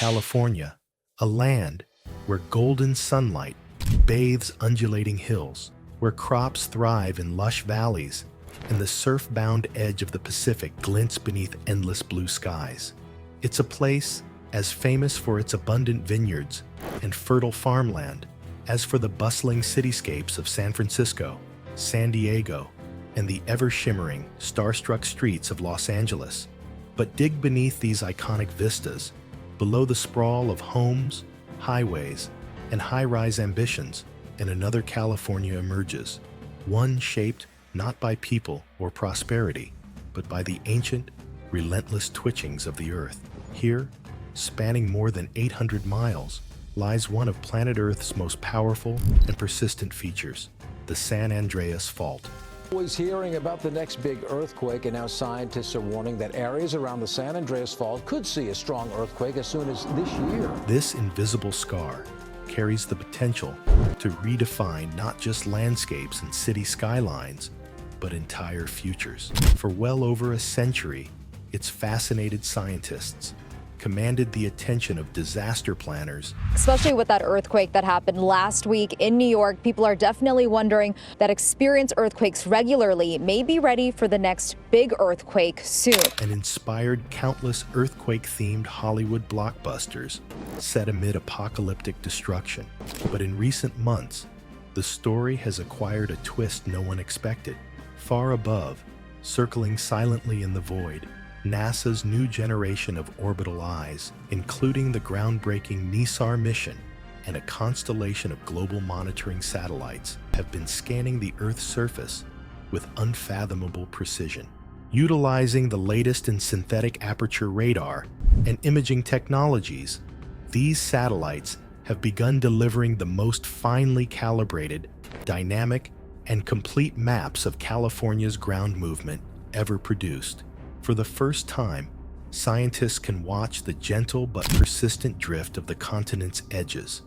California, a land where golden sunlight bathes undulating hills, where crops thrive in lush valleys, and the surf-bound edge of the Pacific glints beneath endless blue skies. It's a place as famous for its abundant vineyards and fertile farmland as for the bustling cityscapes of San Francisco, San Diego, and the ever-shimmering, star-struck streets of Los Angeles. But dig beneath these iconic vistas, below the sprawl of homes, highways, and high-rise ambitions, and another California emerges, one shaped not by people or prosperity, but by the ancient, relentless twitchings of the Earth. Here, spanning more than 800 miles, lies one of planet Earth's most powerful and persistent features, the San Andreas Fault. Always hearing about the next big earthquake, and now scientists are warning that areas around the San Andreas Fault could see a strong earthquake as soon as this year. This invisible scar carries the potential to redefine not just landscapes and city skylines, but entire futures. For well over a century, it's fascinated scientists, commanded the attention of disaster planners. Especially with that earthquake that happened last week in New York, people are definitely wondering that experience earthquakes regularly may be ready for the next big earthquake soon. And inspired countless earthquake-themed Hollywood blockbusters set amid apocalyptic destruction. But in recent months, the story has acquired a twist no one expected. Far above, circling silently in the void, NASA's new generation of orbital eyes, including the groundbreaking NISAR mission and a constellation of global monitoring satellites, have been scanning the Earth's surface with unfathomable precision. Utilizing the latest in synthetic aperture radar and imaging technologies, these satellites have begun delivering the most finely calibrated, dynamic, and complete maps of California's ground movement ever produced. For the first time, scientists can watch the gentle but persistent drift of the continent's edges.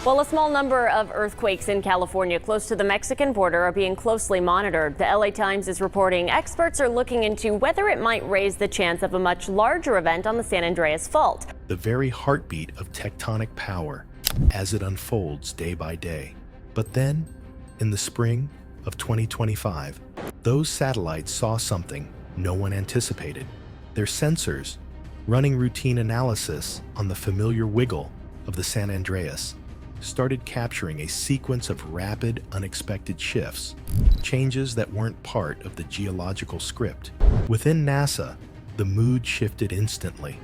Well, a small number of earthquakes in California close to the Mexican border are being closely monitored. The LA Times is reporting experts are looking into whether it might raise the chance of a much larger event on the San Andreas Fault. The very heartbeat of tectonic power as it unfolds day by day. But then, in the spring of 2025, those satellites saw something no one anticipated. Their sensors, running routine analysis on the familiar wiggle of the San Andreas, started capturing a sequence of rapid, unexpected shifts, changes that weren't part of the geological script. Within NASA, the mood shifted instantly.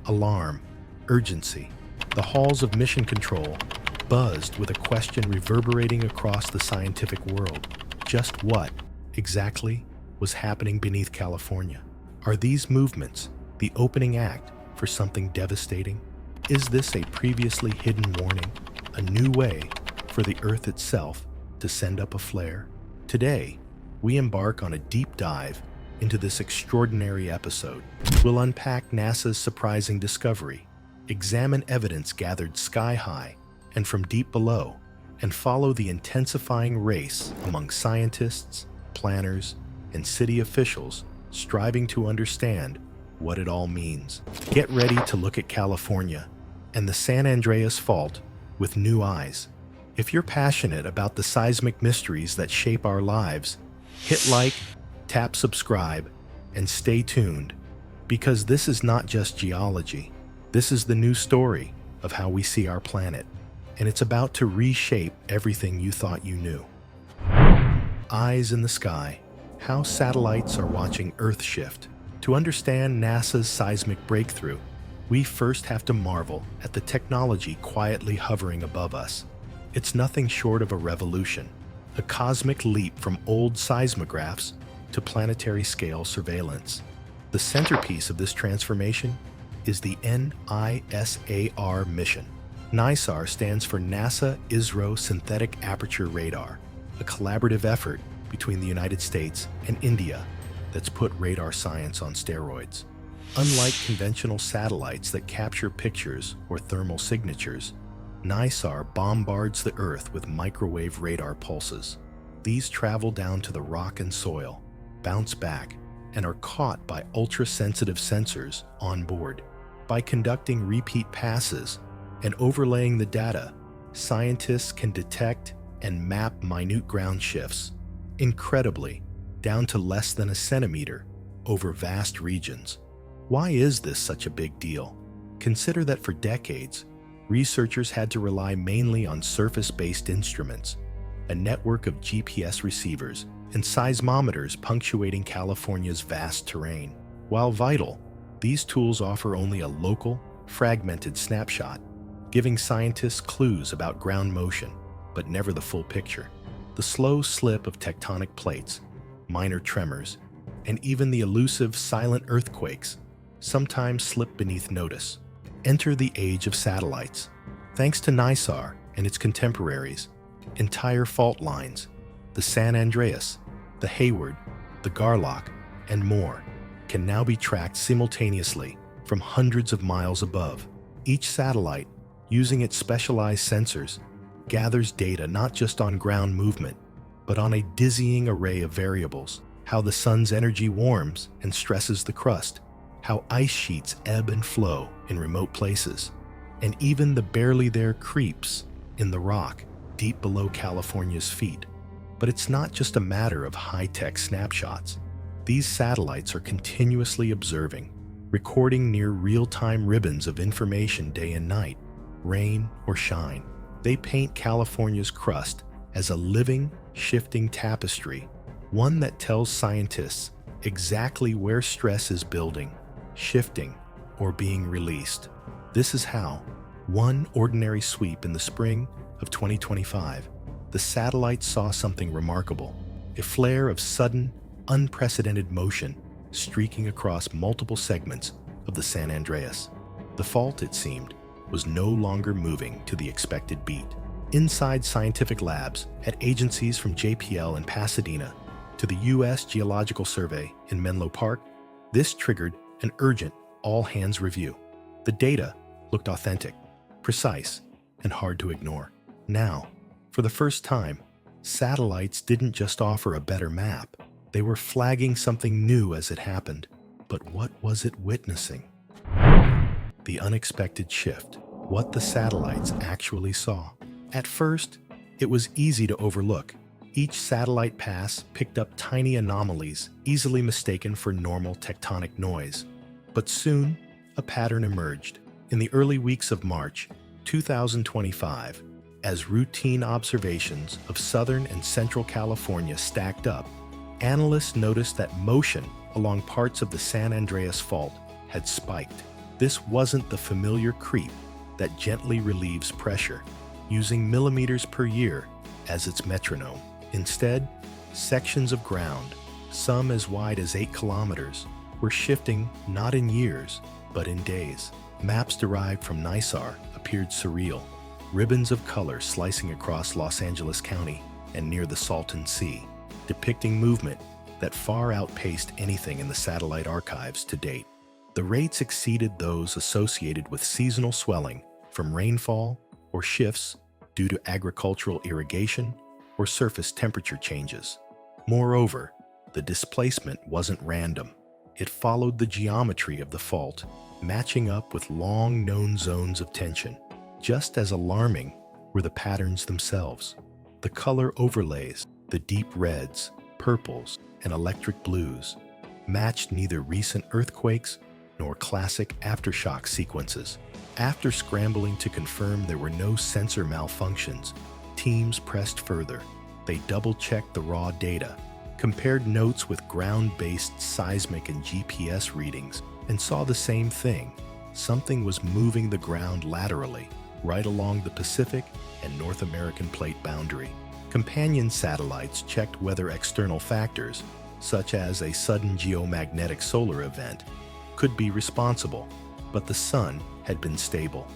Alarm, urgency. The halls of mission control buzzed with a question reverberating across the scientific world. Just what, exactly, was happening beneath California? Are these movements the opening act for something devastating? Is this a previously hidden warning, a new way for the Earth itself to send up a flare? Today, we embark on a deep dive into this extraordinary episode. We'll unpack NASA's surprising discovery, examine evidence gathered sky-high and from deep below, and follow the intensifying race among scientists, planners, and city officials striving to understand what it all means. Get ready to look at California and the San Andreas Fault with new eyes. If you're passionate about the seismic mysteries that shape our lives, hit like, tap subscribe, and stay tuned, because this is not just geology. This is the new story of how we see our planet, and it's about to reshape everything you thought you knew. Eyes in the sky. How satellites are watching Earth shift. To understand NASA's seismic breakthrough, we first have to marvel at the technology quietly hovering above us. It's nothing short of a revolution, a cosmic leap from old seismographs to planetary-scale surveillance. The centerpiece of this transformation is the NISAR mission. NISAR stands for NASA ISRO Synthetic Aperture Radar, a collaborative effort between the United States and India that's put radar science on steroids. Unlike conventional satellites that capture pictures or thermal signatures, NISAR bombards the Earth with microwave radar pulses. These travel down to the rock and soil, bounce back, and are caught by ultra-sensitive sensors on board. By conducting repeat passes and overlaying the data, scientists can detect and map minute ground shifts, incredibly, down to less than a centimeter over vast regions. Why is this such a big deal? Consider that for decades, researchers had to rely mainly on surface-based instruments, a network of GPS receivers and seismometers punctuating California's vast terrain. While vital, these tools offer only a local, fragmented snapshot, giving scientists clues about ground motion, but never the full picture. The slow slip of tectonic plates, minor tremors, and even the elusive silent earthquakes sometimes slip beneath notice. Enter the age of satellites. Thanks to NISAR and its contemporaries, entire fault lines, the San Andreas, the Hayward, the Garlock, and more, can now be tracked simultaneously from hundreds of miles above. Each satellite, using its specialized sensors, gathers data not just on ground movement, but on a dizzying array of variables: how the sun's energy warms and stresses the crust, how ice sheets ebb and flow in remote places, and even the barely there creeps in the rock deep below California's feet. But it's not just a matter of high-tech snapshots. These satellites are continuously observing, recording near real-time ribbons of information day and night, rain or shine. They paint California's crust as a living, shifting tapestry, one that tells scientists exactly where stress is building, shifting, or being released. This is how, one ordinary sweep in the spring of 2025, the satellites saw something remarkable: a flare of sudden, unprecedented motion streaking across multiple segments of the San Andreas. The fault, it seemed, was no longer moving to the expected beat. Inside scientific labs at agencies from JPL in Pasadena to the U.S. Geological Survey in Menlo Park, this triggered an urgent all-hands review. The data looked authentic, precise, and hard to ignore. Now, for the first time, satellites didn't just offer a better map. They were flagging something new as it happened. But what was it witnessing? The unexpected shift, what the satellites actually saw. At first, it was easy to overlook. Each satellite pass picked up tiny anomalies easily mistaken for normal tectonic noise. But soon, a pattern emerged. In the early weeks of March 2025, as routine observations of southern and central California stacked up, analysts noticed that motion along parts of the San Andreas Fault had spiked. This wasn't the familiar creep that gently relieves pressure, using millimeters per year as its metronome. Instead, sections of ground, some as wide as 8 kilometers, were shifting not in years, but in days. Maps derived from NISAR appeared surreal, ribbons of color slicing across Los Angeles County and near the Salton Sea, depicting movement that far outpaced anything in the satellite archives to date. The rates exceeded those associated with seasonal swelling from rainfall or shifts due to agricultural irrigation or surface temperature changes. Moreover, the displacement wasn't random. It followed the geometry of the fault, matching up with long-known zones of tension. Just as alarming were the patterns themselves. The color overlays, the deep reds, purples, and electric blues, matched neither recent earthquakes nor classic aftershock sequences. After scrambling to confirm there were no sensor malfunctions, teams pressed further. They double-checked the raw data, compared notes with ground-based seismic and GPS readings, and saw the same thing. Something was moving the ground laterally, right along the Pacific and North American plate boundary. Companion satellites checked whether external factors, such as a sudden geomagnetic solar event, could be responsible, but the sun had been stable.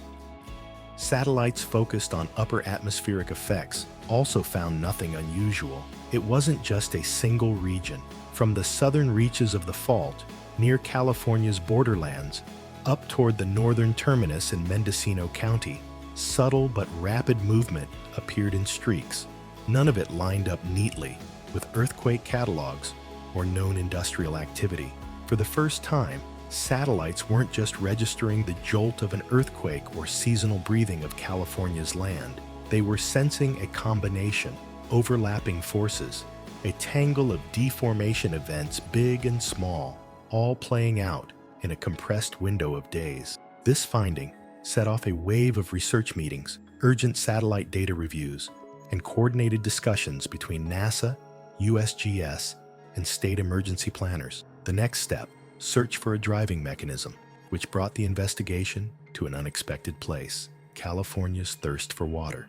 Satellites focused on upper atmospheric effects also found nothing unusual. It wasn't just a single region. From the southern reaches of the fault, near California's borderlands, up toward the northern terminus in Mendocino County, subtle but rapid movement appeared in streaks. None of it lined up neatly with earthquake catalogs or known industrial activity. For the first time, satellites weren't just registering the jolt of an earthquake or seasonal breathing of California's land. They were sensing a combination, overlapping forces, a tangle of deformation events big and small, all playing out in a compressed window of days. This finding set off a wave of research meetings, urgent satellite data reviews, and coordinated discussions between NASA, USGS, and state emergency planners. The next step, search for a driving mechanism, which brought the investigation to an unexpected place: California's thirst for water.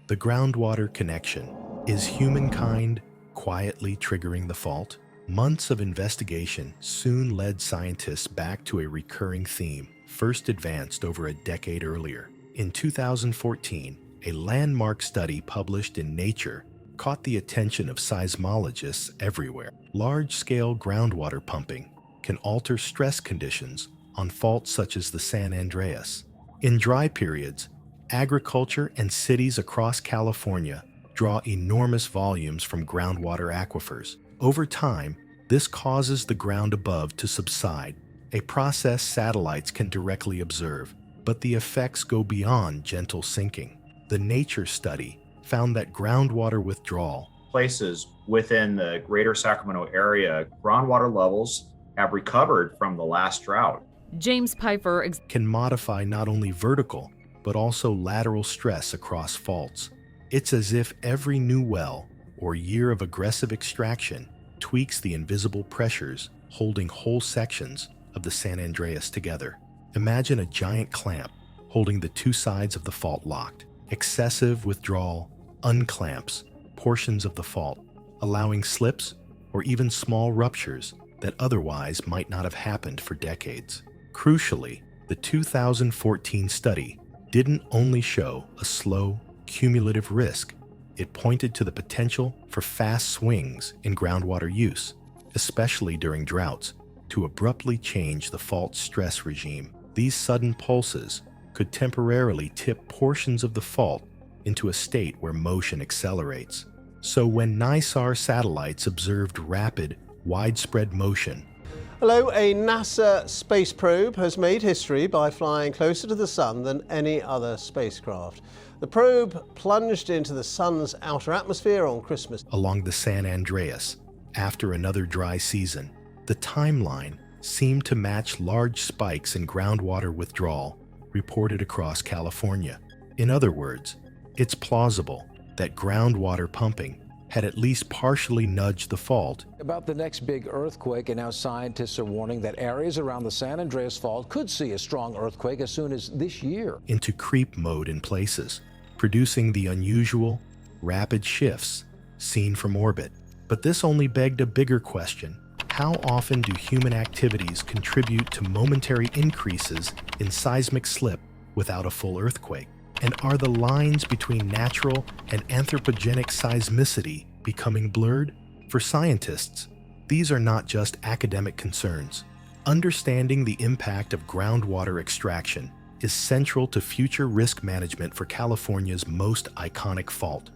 The groundwater connection. Is humankind quietly triggering the fault? Months of investigation soon led scientists back to a recurring theme, first advanced over a decade earlier. In 2014, a landmark study published in Nature caught the attention of seismologists everywhere. Large-scale groundwater pumping can alter stress conditions on faults such as the San Andreas. In dry periods, agriculture and cities across California draw enormous volumes from groundwater aquifers. Over time, this causes the ground above to subside, a process satellites can directly observe, but the effects go beyond gentle sinking. The Nature study found that groundwater withdrawal places within the greater Sacramento area, groundwater levels have recovered from the last drought. James Pfeiffer can modify not only vertical, but also lateral stress across faults. It's as if every new well or year of aggressive extraction tweaks the invisible pressures holding whole sections of the San Andreas together. Imagine a giant clamp holding the two sides of the fault locked. Excessive withdrawal unclamps portions of the fault, allowing slips or even small ruptures that otherwise might not have happened for decades. Crucially, the 2014 study didn't only show a slow, cumulative risk, it pointed to the potential for fast swings in groundwater use, especially during droughts, to abruptly change the fault stress regime. These sudden pulses could temporarily tip portions of the fault into a state where motion accelerates. So when NISAR satellites observed rapid, widespread motion, Hello, a NASA space probe has made history by flying closer to the Sun than any other spacecraft. The probe plunged into the Sun's outer atmosphere on Christmas along the San Andreas after another dry season. The timeline seemed to match large spikes in groundwater withdrawal reported across California. In other words, it's plausible that groundwater pumping had at least partially nudged the fault. About the next big earthquake, and now scientists are warning that areas around the San Andreas Fault could see a strong earthquake as soon as this year. Into creep mode in places, producing the unusual, rapid shifts seen from orbit. But this only begged a bigger question. How often do human activities contribute to momentary increases in seismic slip without a full earthquake? And are the lines between natural and anthropogenic seismicity becoming blurred? For scientists, these are not just academic concerns. Understanding the impact of groundwater extraction is central to future risk management for California's most iconic fault.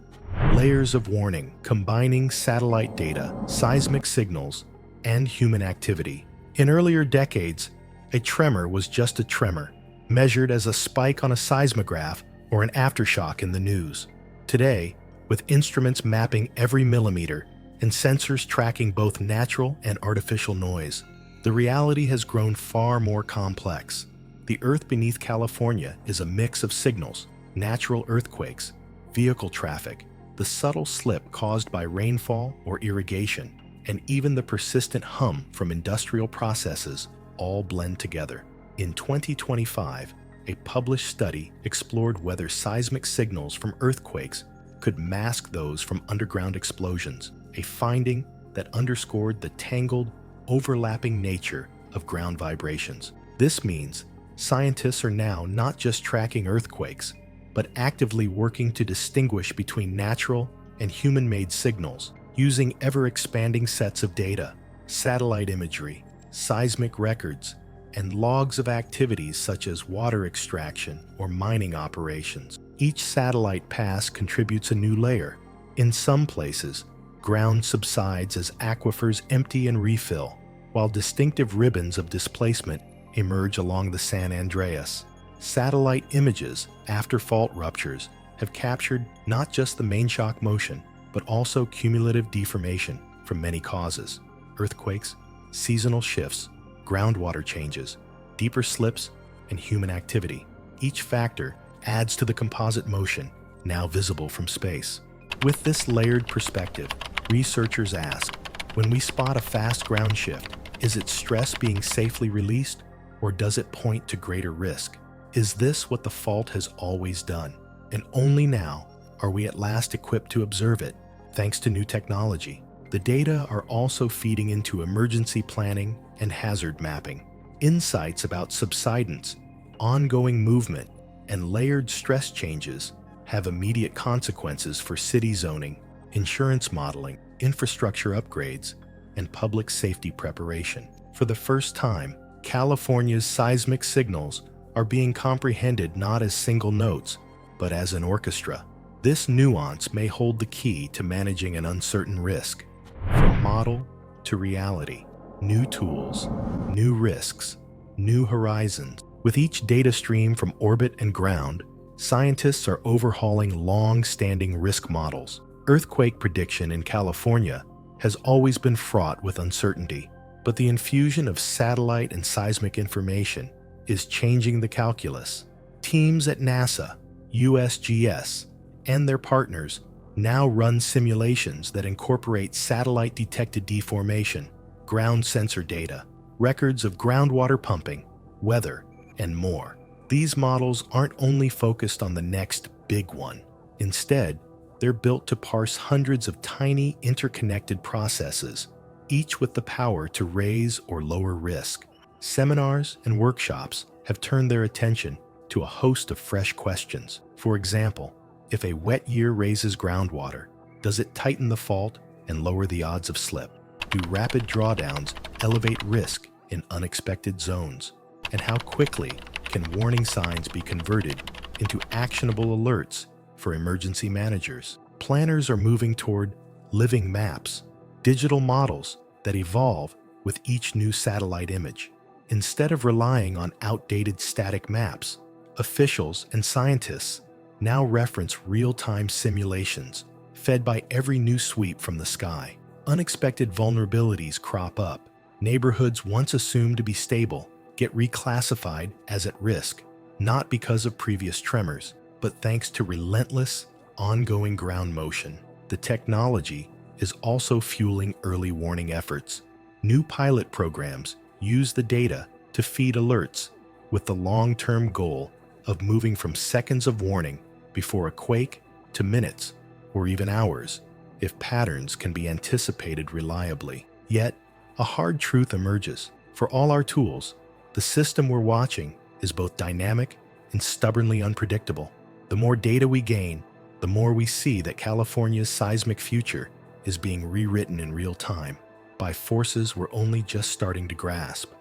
Layers of warning, combining satellite data, seismic signals, and human activity. In earlier decades, a tremor was just a tremor, measured as a spike on a seismograph or an aftershock in the news. Today, with instruments mapping every millimeter and sensors tracking both natural and artificial noise, the reality has grown far more complex. The Earth beneath California is a mix of signals, natural earthquakes, vehicle traffic, the subtle slip caused by rainfall or irrigation, and even the persistent hum from industrial processes all blend together. In 2025, a published study explored whether seismic signals from earthquakes could mask those from underground explosions, a finding that underscored the tangled, overlapping nature of ground vibrations. This means scientists are now not just tracking earthquakes, but actively working to distinguish between natural and human-made signals, using ever-expanding sets of data, satellite imagery, seismic records, and logs of activities such as water extraction or mining operations. Each satellite pass contributes a new layer. In some places, ground subsides as aquifers empty and refill, while distinctive ribbons of displacement emerge along the San Andreas. Satellite images after fault ruptures have captured not just the main shock motion, but also cumulative deformation from many causes: earthquakes, seasonal shifts, groundwater changes, deeper slips, and human activity. Each factor adds to the composite motion now visible from space. With this layered perspective, researchers ask, when we spot a fast ground shift, is it stress being safely released, or does it point to greater risk? Is this what the fault has always done? And only now are we at last equipped to observe it, thanks to new technology. The data are also feeding into emergency planning and hazard mapping. Insights about subsidence, ongoing movement, and layered stress changes have immediate consequences for city zoning, insurance modeling, infrastructure upgrades, and public safety preparation. For the first time, California's seismic signals are being comprehended not as single notes, but as an orchestra. This nuance may hold the key to managing an uncertain risk. From model to reality, new tools, new risks, new horizons. With each data stream from orbit and ground, scientists are overhauling long-standing risk models. Earthquake prediction in California has always been fraught with uncertainty, but the infusion of satellite and seismic information is changing the calculus. Teams at NASA, USGS, and their partners now run simulations that incorporate satellite-detected deformation, ground sensor data, records of groundwater pumping, weather, and more. These models aren't only focused on the next big one. Instead, they're built to parse hundreds of tiny interconnected processes, each with the power to raise or lower risk. Seminars and workshops have turned their attention to a host of fresh questions. For example, if a wet year raises groundwater, does it tighten the fault and lower the odds of slip? Do rapid drawdowns elevate risk in unexpected zones? And how quickly can warning signs be converted into actionable alerts for emergency managers? Planners are moving toward living maps, digital models that evolve with each new satellite image. Instead of relying on outdated static maps, officials and scientists now reference real-time simulations fed by every new sweep from the sky. Unexpected vulnerabilities crop up. Neighborhoods once assumed to be stable get reclassified as at risk, not because of previous tremors, but thanks to relentless, ongoing ground motion. The technology is also fueling early warning efforts. New pilot programs use the data to feed alerts, with the long-term goal of moving from seconds of warning before a quake to minutes or even hours, if patterns can be anticipated reliably. Yet, a hard truth emerges. For all our tools, the system we're watching is both dynamic and stubbornly unpredictable. The more data we gain, the more we see that California's seismic future is being rewritten in real time by forces we're only just starting to grasp.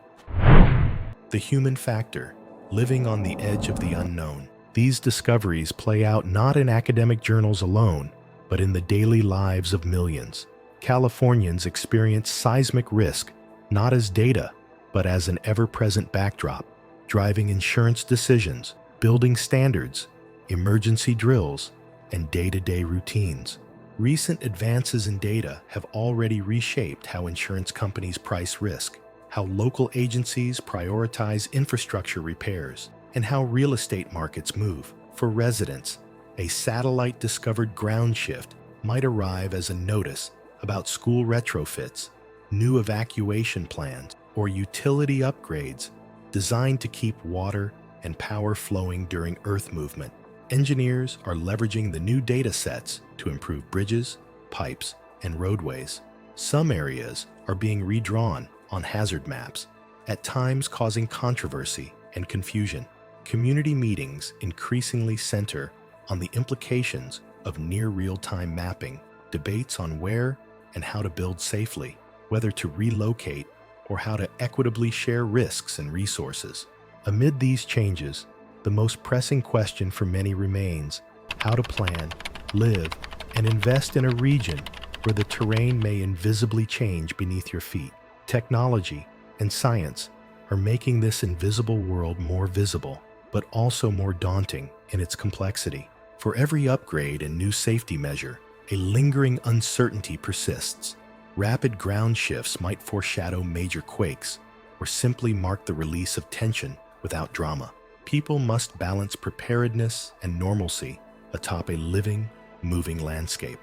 The human factor, living on the edge of the unknown. These discoveries play out not in academic journals alone, but in the daily lives of millions. Californians experience seismic risk not as data, but as an ever-present backdrop, driving insurance decisions, building standards, emergency drills, and day-to-day routines. Recent advances in data have already reshaped how insurance companies price risk, how local agencies prioritize infrastructure repairs, and how real estate markets move. For residents, a satellite-discovered ground shift might arrive as a notice about school retrofits, new evacuation plans, or utility upgrades designed to keep water and power flowing during Earth movement. Engineers are leveraging the new data sets to improve bridges, pipes, and roadways. Some areas are being redrawn on hazard maps, at times causing controversy and confusion. Community meetings increasingly center on the implications of near real-time mapping, debates on where and how to build safely, whether to relocate, or how to equitably share risks and resources. Amid these changes, the most pressing question for many remains how to plan, live, and invest in a region where the terrain may invisibly change beneath your feet. Technology and science are making this invisible world more visible, but also more daunting in its complexity. For every upgrade and new safety measure, a lingering uncertainty persists. Rapid ground shifts might foreshadow major quakes, or simply mark the release of tension without drama. People must balance preparedness and normalcy atop a living, moving landscape.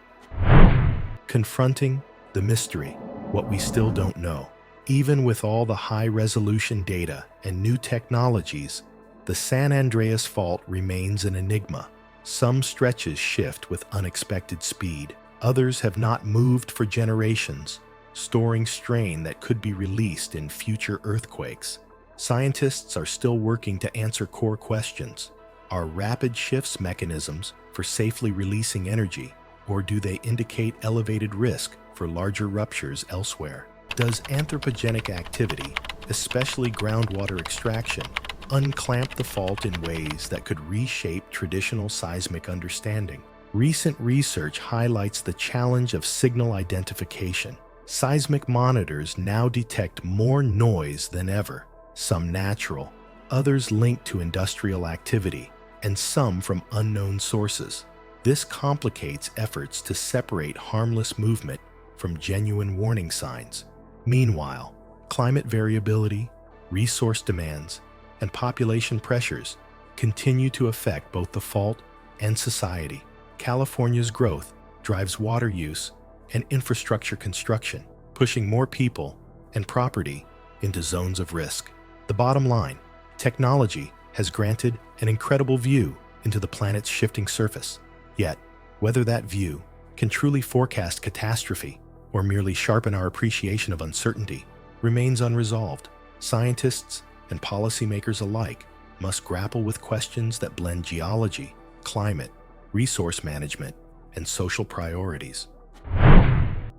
Confronting the mystery, what we still don't know. Even with all the high-resolution data and new technologies, the San Andreas Fault remains an enigma. Some stretches shift with unexpected speed. Others have not moved for generations, storing strain that could be released in future earthquakes. Scientists are still working to answer core questions. Are rapid shifts mechanisms for safely releasing energy, or do they indicate elevated risk for larger ruptures elsewhere? Does anthropogenic activity, especially groundwater extraction, unclamp the fault in ways that could reshape traditional seismic understanding? Recent research highlights the challenge of signal identification. Seismic monitors now detect more noise than ever, some natural, others linked to industrial activity, and some from unknown sources. This complicates efforts to separate harmless movement from genuine warning signs. Meanwhile, climate variability, resource demands, and population pressures continue to affect both the fault and society. California's growth drives water use and infrastructure construction, pushing more people and property into zones of risk. The bottom line, technology has granted an incredible view into the planet's shifting surface. Yet, whether that view can truly forecast catastrophe or merely sharpen our appreciation of uncertainty remains unresolved. Scientists and policymakers alike must grapple with questions that blend geology, climate, resource management, and social priorities.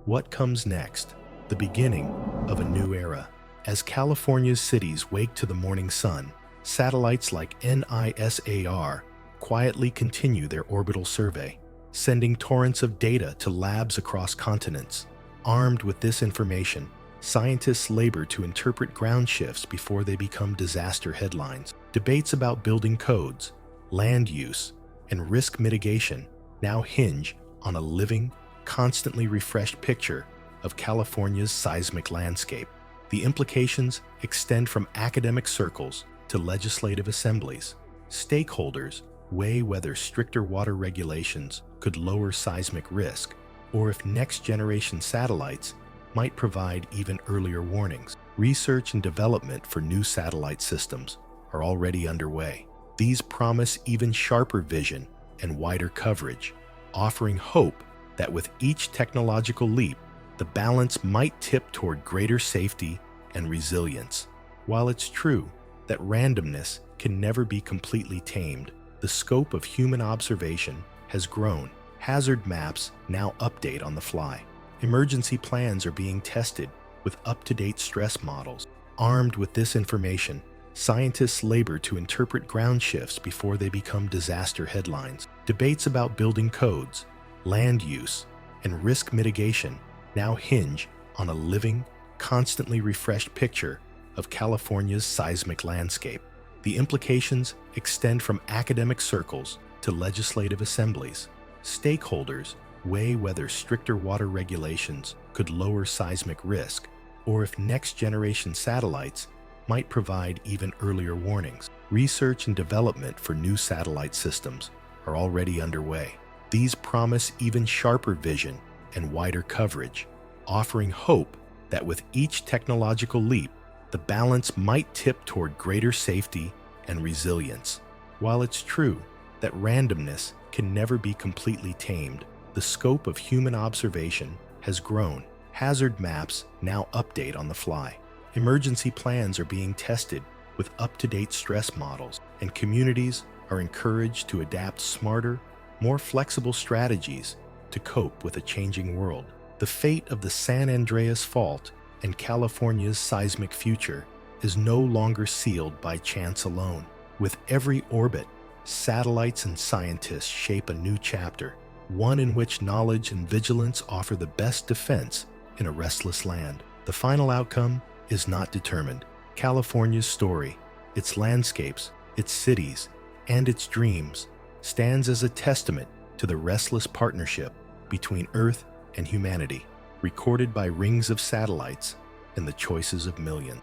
What comes next? The beginning of a new era. As California's cities wake to the morning sun, satellites like NISAR quietly continue their orbital survey, sending torrents of data to labs across continents. Armed with this information, scientists labor to interpret ground shifts before they become disaster headlines. Debates about building codes, land use, and risk mitigation now hinge on a living, constantly refreshed picture of California's seismic landscape. The implications extend from academic circles to legislative assemblies. Stakeholders weigh whether stricter water regulations could lower seismic risk, or if next-generation satellites might provide even earlier warnings. Research and development for new satellite systems are already underway. These promise even sharper vision and wider coverage, offering hope that with each technological leap, the balance might tip toward greater safety and resilience. While it's true that randomness can never be completely tamed, the scope of human observation has grown. Hazard maps now update on the fly. Emergency plans are being tested with up-to-date stress models. Armed with this information, scientists labor to interpret ground shifts before they become disaster headlines. Debates about building codes, land use, and risk mitigation now hinge on a living, constantly refreshed picture of California's seismic landscape. The implications extend from academic circles to legislative assemblies. Stakeholders weigh whether stricter water regulations could lower seismic risk, or if next-generation satellites might provide even earlier warnings. Research and development for new satellite systems are already underway. These promise even sharper vision and wider coverage, offering hope that with each technological leap, the balance might tip toward greater safety and resilience. While it's true that randomness can never be completely tamed, the scope of human observation has grown. Hazard maps now update on the fly. Emergency plans are being tested with up-to-date stress models, and communities are encouraged to adapt smarter, more flexible strategies to cope with a changing world. The fate of the San Andreas Fault and California's seismic future is no longer sealed by chance alone. With every orbit, satellites and scientists shape a new chapter, one in which knowledge and vigilance offer the best defense in a restless land. The final outcome is not determined. California's story, its landscapes, its cities, and its dreams stands as a testament to the restless partnership between Earth and humanity, recorded by rings of satellites and the choices of millions.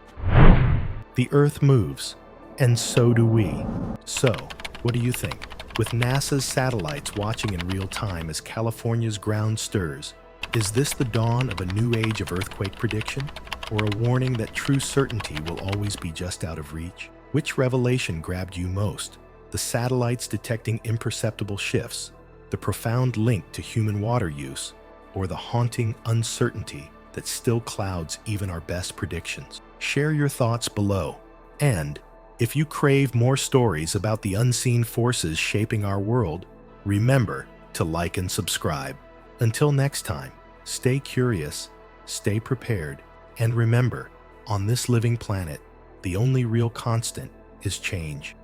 The Earth moves, and so do we. So, what do you think? With NASA's satellites watching in real time as California's ground stirs, is this the dawn of a new age of earthquake prediction, or a warning that true certainty will always be just out of reach? Which revelation grabbed you most? The satellites detecting imperceptible shifts, the profound link to human water use, or the haunting uncertainty that still clouds even our best predictions? Share your thoughts below. And if you crave more stories about the unseen forces shaping our world, remember to like and subscribe. Until next time, stay curious, stay prepared, and remember, on this living planet, the only real constant is change.